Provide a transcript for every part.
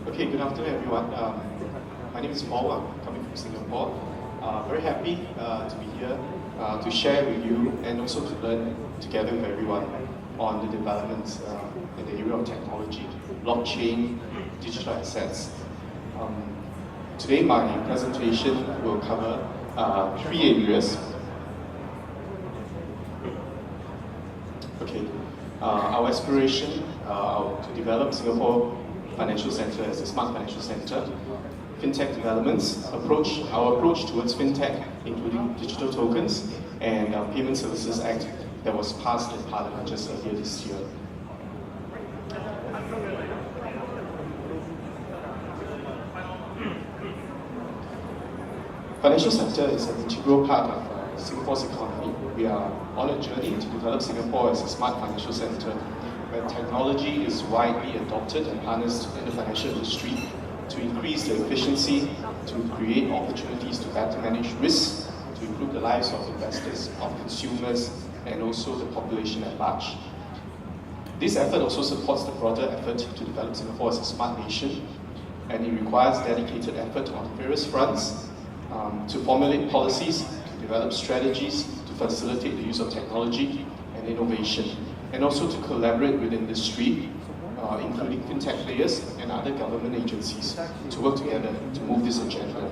Okay, good afternoon everyone. My name is Paul, I'm coming from Singapore. Very happy to be here to share with you and also to learn together with everyone on the developments in the area of technology, blockchain, digital assets. Today my presentation will cover 3 areas. Okay, our aspiration to develop Singapore Financial Center as a smart financial center, fintech developments, our approach towards fintech, including digital tokens and Payment Services Act that was passed in Parliament just earlier this year. Financial sector is an integral part of Singapore's economy. We are on a journey to develop Singapore as a smart financial center where technology is widely adopted and harnessed in the financial industry to increase the efficiency, to create opportunities to better manage risks, to improve the lives of investors, of consumers, and also the population at large. This effort also supports the broader effort to develop Singapore as a smart nation, and it requires dedicated effort on various fronts to formulate policies, to develop strategies, to facilitate the use of technology and innovation, and also to collaborate with industry, including fintech players and other government agencies, to work together to move this agenda.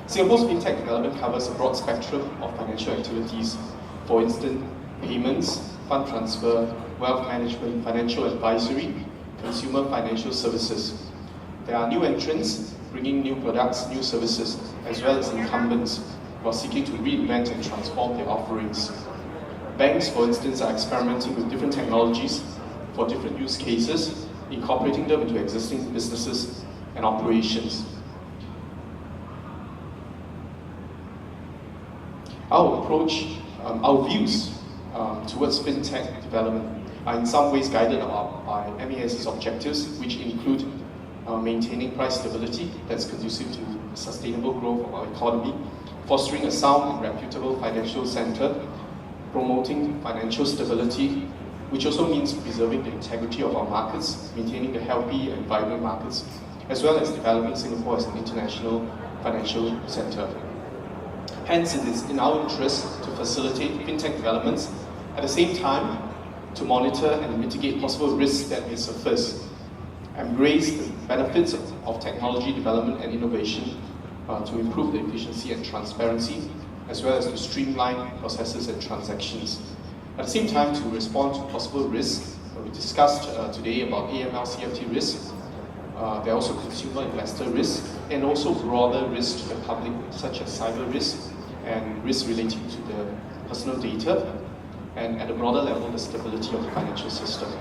Singapore's fintech development covers a broad spectrum of financial activities, for instance, payments, fund transfer, wealth management, financial advisory, consumer financial services. There are new entrants bringing new products, new services, as well as incumbents who are seeking to reinvent and transform their offerings. Banks, for instance, are experimenting with different technologies for different use cases, incorporating them into existing businesses and operations. Our approach, our views towards fintech development are in some ways guided by MAS's objectives, which include maintaining price stability that's conducive to sustainable growth of our economy, fostering a sound and reputable financial center, promoting financial stability, which also means preserving the integrity of our markets, maintaining the healthy and vibrant markets, as well as developing Singapore as an international financial center. Hence, it is in our interest to facilitate fintech developments, at the same time to monitor and mitigate possible risks that may surface, embrace the benefits of technology development and innovation to improve the efficiency and transparency, as well as to streamline processes and transactions. At the same time, to respond to possible risks. We discussed today about AML CFT risks. There are also consumer investor risks, and also broader risks to the public, such as cyber risks and risks relating to the personal data, and at a broader level, the stability of the financial system.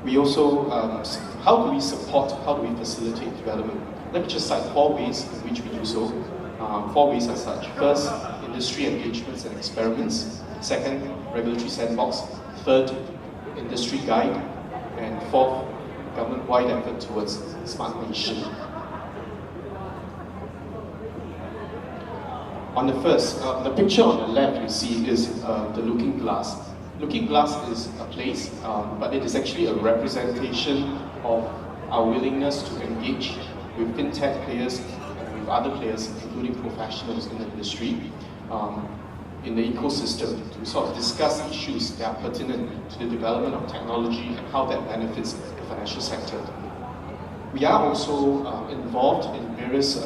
We also, how do we facilitate development? Let me just cite 4 ways in which we do so. 4 ways as such. First, industry engagements and experiments. Second, regulatory sandbox. Third, industry guide. And 4th, government-wide effort towards smart nation. On the first, the picture on the left you see is the Looking Glass. Looking Glass is a place, but it is actually a representation of our willingness to engage with fintech players and with other players, including professionals in the industry, in the ecosystem, to sort of discuss issues that are pertinent to the development of technology and how that benefits the financial sector. We are also involved in various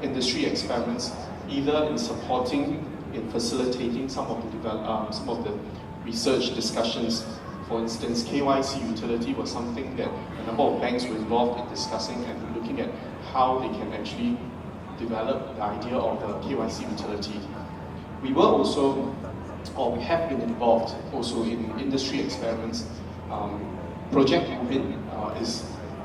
industry experiments, either in supporting, in facilitating some of the research discussions. For instance, KYC utility was something that a number of banks were involved in discussing and looking at how they can actually develop the idea of KYC utility. We were also, or we have been involved also in industry experiments. Project Yuen is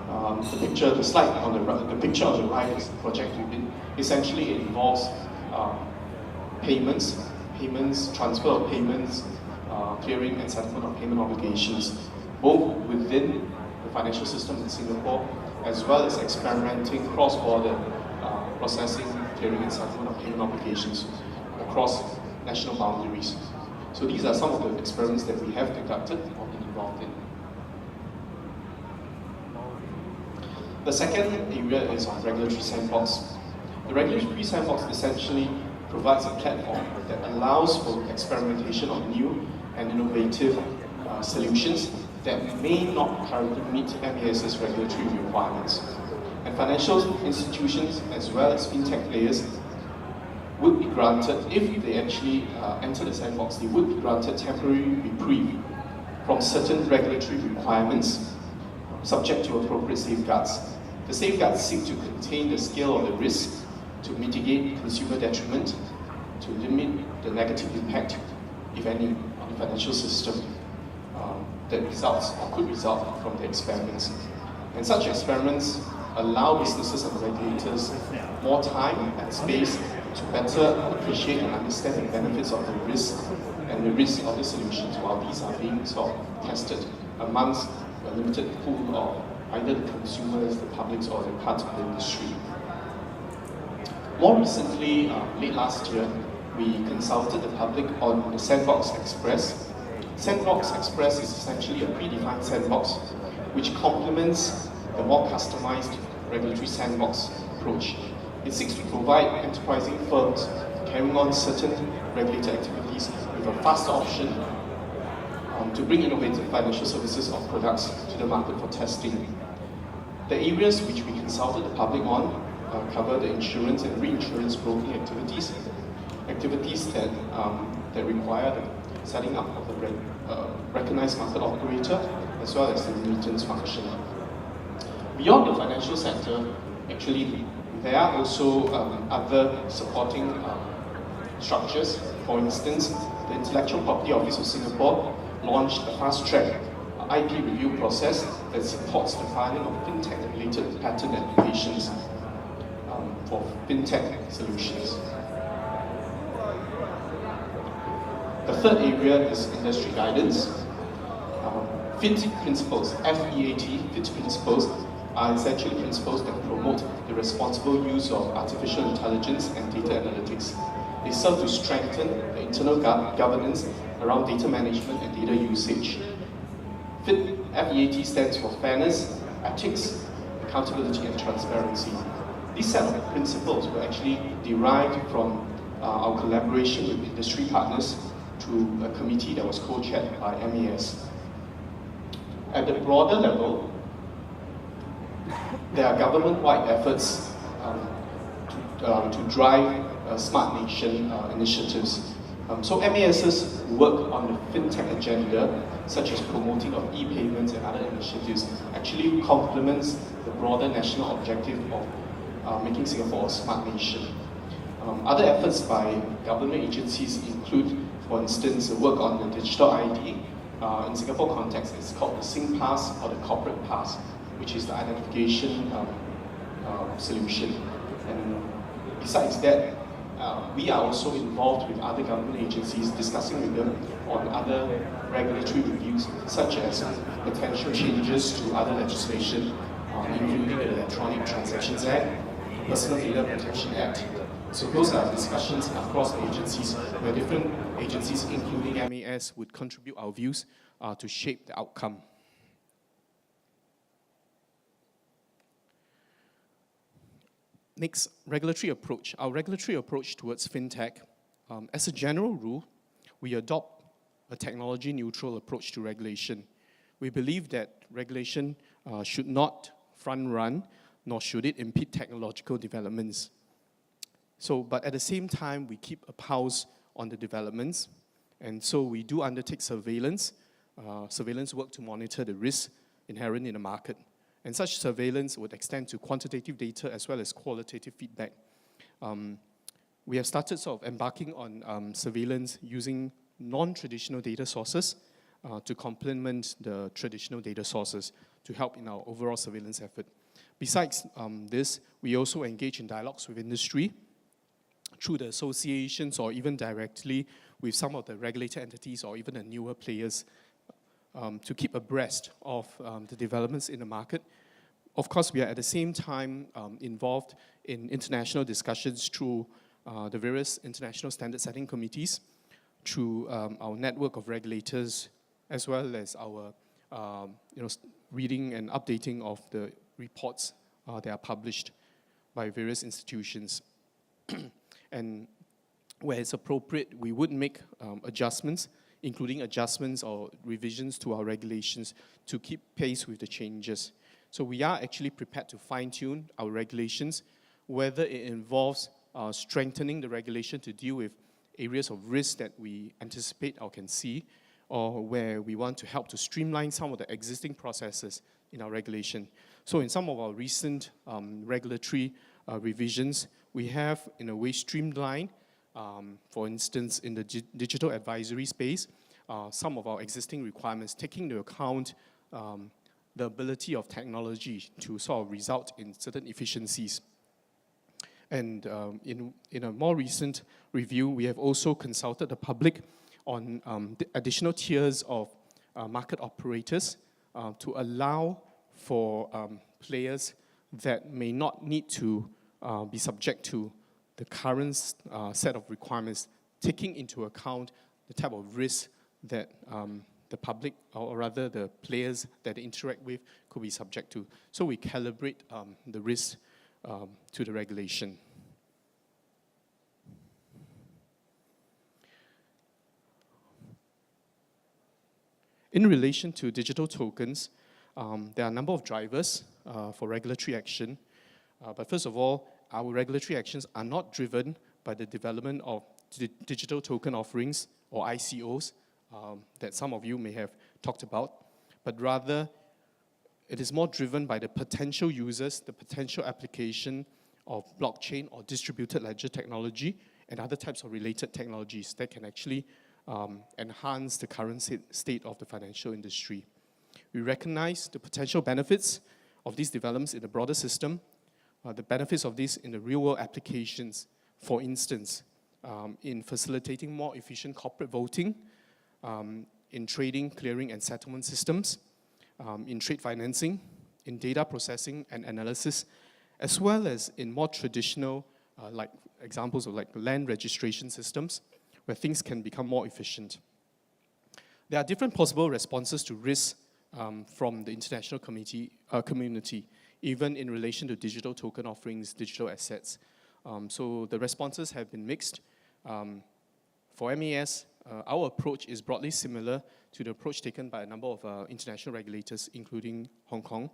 the picture, the slide on the right, the picture on the right is Project Yuen. Essentially, it involves payments, transfer of payments, clearing and settlement of payment obligations, both within the financial system in Singapore, as well as experimenting cross-border processing, clearing and settlement of payment obligations across national boundaries. So these are some of the experiments that we have conducted or been involved in. The second area is on regulatory sandbox. The regulatory sandbox essentially provides a platform that allows for experimentation on new and innovative solutions that may not currently meet MAS's regulatory requirements. And financial institutions as well as fintech players would be granted, if they actually enter the sandbox, they would be granted temporary reprieve from certain regulatory requirements subject to appropriate safeguards. The safeguards seek to contain the scale of the risk, to mitigate consumer detriment, to limit the negative impact, if any, on the financial system that results or could result from the experiments. And such experiments allow businesses and regulators more time and space to better appreciate and understand the benefits of the risk and the risk of the solutions while these are being sort of tested amongst a limited pool of either the consumers, the publics, or the parts of the industry. More recently, late last year, we consulted the public on the Sandbox Express. Sandbox Express is essentially a predefined sandbox which complements the more customized regulatory sandbox approach. It seeks to provide enterprising firms carrying on certain regulated activities with a faster option to bring innovative financial services or products to the market for testing. The areas which we consulted the public on cover the insurance and reinsurance broking activities that require the setting up of a recognized market operator as well as the remittance function. Beyond the financial sector, actually, there are also other supporting structures. For instance, the Intellectual Property Office of Singapore launched a fast-track IP review process that supports the filing of fintech-related patent applications for fintech solutions. The third area is industry guidance. FIT principles, F-E-A-T, FIT principles, are essentially principles that promote the responsible use of artificial intelligence and data analytics. They serve to strengthen the internal governance around data management and data usage. FIT, F-E-A-T, stands for fairness, ethics, accountability, and transparency. These set of principles were actually derived from our collaboration with industry partners through a committee that was co-chaired by MAS. At the broader level, there are government-wide efforts to drive Smart Nation initiatives. So MAS's work on the fintech agenda, such as promoting of e-payments and other initiatives, actually complements the broader national objective of making Singapore a smart nation. Other efforts by government agencies include, for instance, the work on the digital ID. In Singapore context, it's called the SingPass or the Corporate Pass, which is the identification solution. And besides that, we are also involved with other government agencies, discussing with them on other regulatory reviews, such as potential changes to other legislation, including the Electronic Transactions Act, Personal Data Protection Act. So those are discussions across agencies, where different agencies, including MAS, would contribute our views to shape the outcome. Next, regulatory approach. Our regulatory approach towards fintech, as a general rule, we adopt a technology-neutral approach to regulation. We believe that regulation should not front-run, nor should it impede technological developments. But at the same time, we keep a pulse on the developments, and so we do undertake surveillance work to monitor the risks inherent in the market. And such surveillance would extend to quantitative data as well as qualitative feedback. We have started sort of embarking on surveillance using non-traditional data sources to complement the traditional data sources to help in our overall surveillance effort. Besides this, we also engage in dialogues with industry through the associations or even directly with some of the regulated entities or even the newer players to keep abreast of the developments in the market. Of course, we are at the same time involved in international discussions through the various international standard setting committees through our network of regulators, as well as our reading and updating of the reports that are published by various institutions. And where it's appropriate, we would make adjustments, including adjustments or revisions to our regulations to keep pace with the changes. So we are actually prepared to fine-tune our regulations, whether it involves strengthening the regulation to deal with areas of risk that we anticipate or can see, or where we want to help to streamline some of the existing processes in our regulation. So in some of our recent regulatory revisions, we have, in a way, streamlined, for instance, in the digital advisory space, some of our existing requirements, taking into account the ability of technology to sort of result in certain efficiencies. And in a more recent review, we have also consulted the public on the additional tiers of market operators to allow for players that may not need to be subject to the current set of requirements, taking into account the type of risk that the public, or rather the players that they interact with, could be subject to. So we calibrate the risk to the regulation. In relation to digital tokens, there are a number of drivers for regulatory action. But first of all, our regulatory actions are not driven by the development of digital token offerings, or ICOs, that some of you may have talked about, but rather it is more driven by the potential users, the potential application of blockchain or distributed ledger technology and other types of related technologies that can actually enhance the current state of the financial industry. We recognize the potential benefits of these developments in the broader system, the benefits of this in the real-world applications, for instance, in facilitating more efficient corporate voting, in trading, clearing, and settlement systems, in trade financing, in data processing and analysis, as well as in more traditional, like examples of like land registration systems, where things can become more efficient. There are different possible responses to risk from the international community, even in relation to digital token offerings, digital assets. So the responses have been mixed. For MAS, our approach is broadly similar to the approach taken by a number of international regulators, including Hong Kong.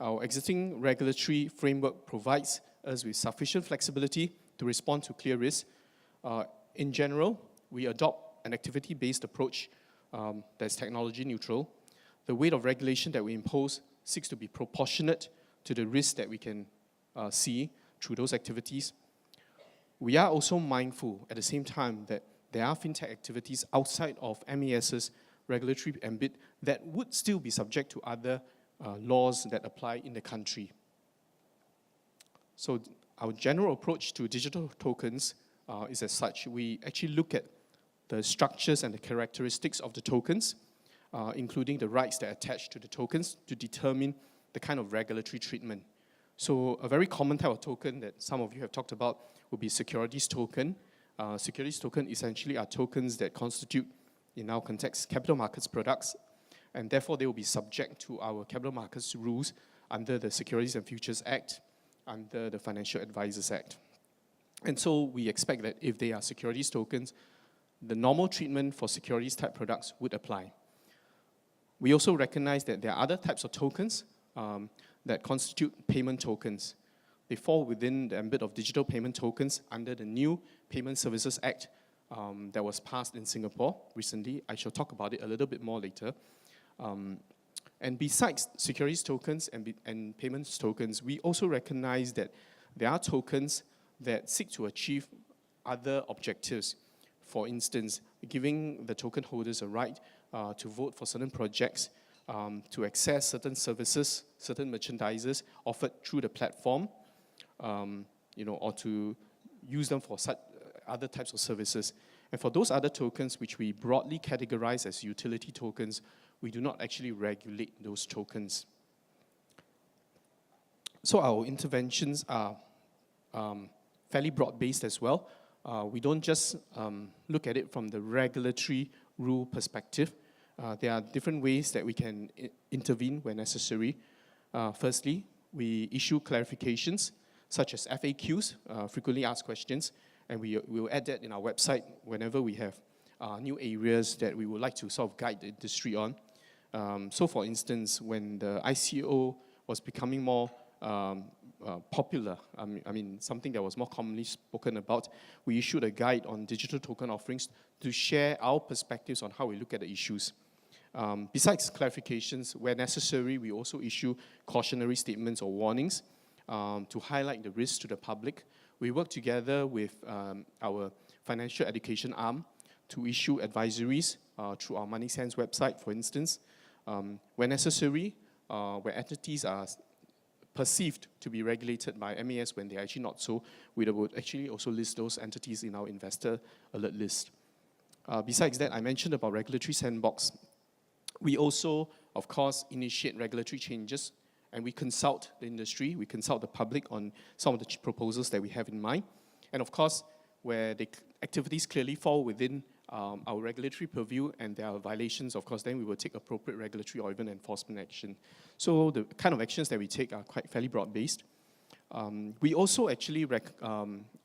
Our existing regulatory framework provides us with sufficient flexibility to respond to clear risks. In general, we adopt an activity-based approach that's technology neutral. The weight of regulation that we impose seeks to be proportionate to the risk that we can see through those activities. We are also mindful at the same time that there are fintech activities outside of MAS's regulatory ambit that would still be subject to other laws that apply in the country. So our general approach to digital tokens is as such. We actually look at the structures and the characteristics of the tokens, including the rights that attach to the tokens, to determine the kind of regulatory treatment. So a very common type of token that some of you have talked about would be securities token. Securities token essentially are tokens that constitute, in our context, capital markets products, and therefore they will be subject to our capital markets rules under the Securities and Futures Act, under the Financial Advisors Act. And so we expect that if they are securities tokens, the normal treatment for securities type products would apply. We also recognize that there are other types of tokens that constitute payment tokens. They fall within the ambit of digital payment tokens under the new Payment Services Act that was passed in Singapore recently. I shall talk about it a little bit more later. And besides securities tokens and payments tokens, we also recognize that there are tokens that seek to achieve other objectives. For instance, giving the token holders a right to vote for certain projects, to access certain services, certain merchandises offered through the platform, or to use them for such other types of services. And for those other tokens, which we broadly categorize as utility tokens, we do not actually regulate those tokens. So our interventions are fairly broad-based as well. we don't just look at it from the regulatory rule perspective. There are different ways that we can intervene when necessary. Firstly, we issue clarifications, such as FAQs, frequently asked questions, and we will add that in our website whenever we have new areas that we would like to sort of guide the industry on. So for instance, when the ICO was becoming more popular, I mean something that was more commonly spoken about, we issued a guide on digital token offerings to share our perspectives on how we look at the issues. Besides clarifications, where necessary, we also issue cautionary statements or warnings to highlight the risks to the public. We work together with our financial education arm to issue advisories through our Money Sense website, for instance. Where necessary, where entities are perceived to be regulated by MAS when they're actually not so, we would actually also list those entities in our investor alert list. Besides that, I mentioned about regulatory sandbox. We also, of course, initiate regulatory changes, and we consult the industry, we consult the public on some of the proposals that we have in mind. And of course, where the activities clearly fall within our regulatory purview and there are violations, of course, then we will take appropriate regulatory or even enforcement action. So the kind of actions that we take are quite fairly broad-based. We also actually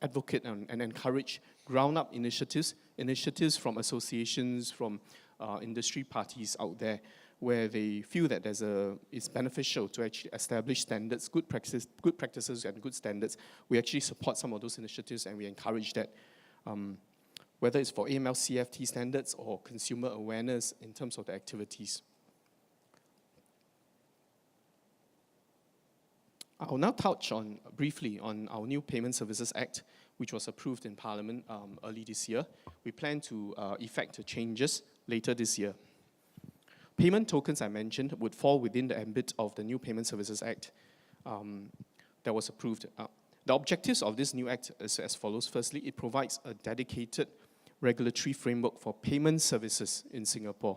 advocate and encourage ground-up initiatives from associations, from industry parties out there, where they feel that it's beneficial to actually establish standards, good practices and good standards. We actually support some of those initiatives and we encourage that, whether it's for AML CFT standards or consumer awareness in terms of the activities. I'll now touch briefly on our new Payment Services Act, which was approved in Parliament early this year. We plan to effect the changes later this year. Payment tokens, I mentioned, would fall within the ambit of the new Payment Services Act that was approved. The objectives of this new act is as follows. Firstly, it provides a dedicated regulatory framework for payment services in Singapore.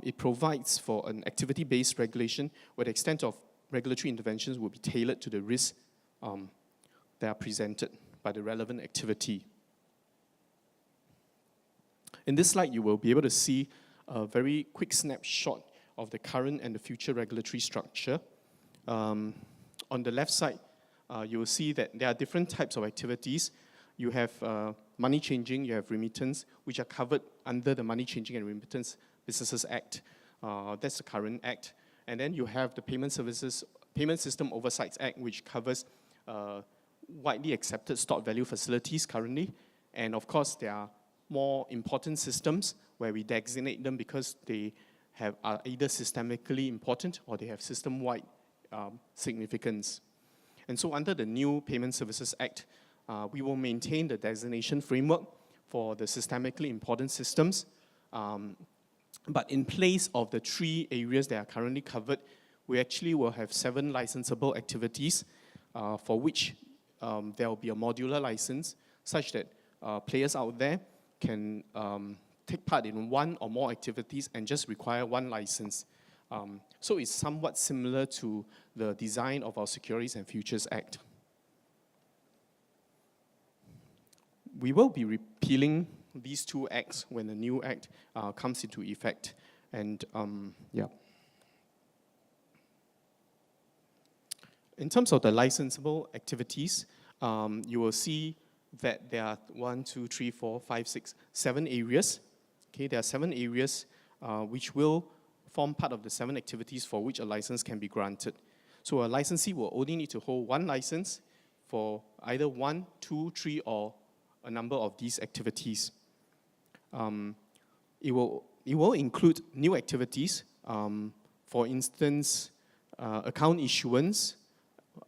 It provides for an activity-based regulation where the extent of regulatory interventions will be tailored to the risks that are presented by the relevant activity. In this slide, you will be able to see a very quick snapshot of the current and the future regulatory structure. On the left side, you will see that there are different types of activities. You have money changing, you have remittance, which are covered under the Money Changing and Remittance Businesses Act. That's the current act. And then you have the Payment System Oversight Act, which covers widely accepted stock value facilities currently. And of course, there are more important systems where we designate them because they are either systemically important or they have system-wide significance. And so under the new Payment Services Act, we will maintain the designation framework for the systemically important systems. But in place of the 3 areas that are currently covered, we actually will have 7 licensable activities for which there will be a modular license such that players out there can take part in 1 or more activities and just require 1 license. So it's somewhat similar to the design of our Securities and Futures Act. We will be repealing these 2 acts when the new act comes into effect. And yeah. In terms of the licensable activities, you will see that there are 1, 2, 3, 4, 5, 6, 7 areas. Okay, there are 7 areas which will form part of the 7 activities for which a license can be granted. So a licensee will only need to hold 1 license for either 1, 2, 3, or a number of these activities. It will include new activities, for instance, account issuance,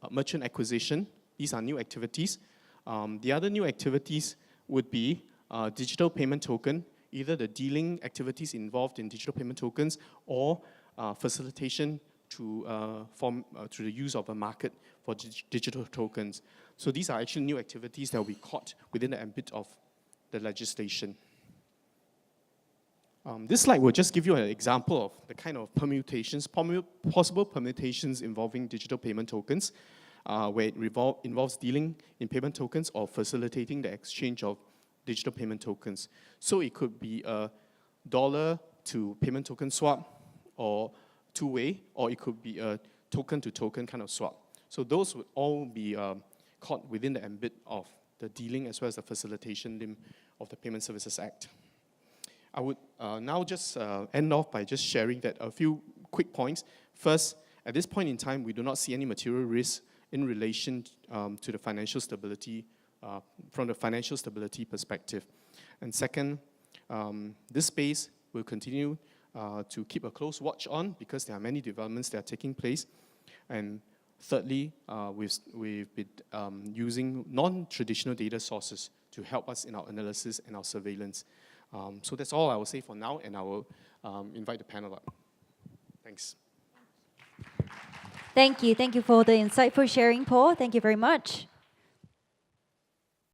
merchant acquisition. These are new activities. The other new activities would be digital payment token, either the dealing activities involved in digital payment tokens or facilitation through the use of a market for digital tokens. So these are actually new activities that will be caught within the ambit of the legislation. This slide will just give you an example of the kind of permutations, possible permutations involving digital payment tokens. where it involves dealing in payment tokens or facilitating the exchange of digital payment tokens. So it could be a dollar to payment token swap or two-way, or it could be a token-to-token kind of swap. So those would all be caught within the ambit of the dealing as well as the facilitation limb of the Payment Services Act. I would now just end off by just sharing that a few quick points. First, at this point in time, we do not see any material risk in relation to the financial stability, from the financial stability perspective. And second, this space will continue to keep a close watch on because there are many developments that are taking place. And thirdly, we've been using non-traditional data sources to help us in our analysis and our surveillance. So that's all I will say for now, and I will invite the panel up. Thanks. Thank you. Thank you for the insightful sharing, Paul. Thank you very much.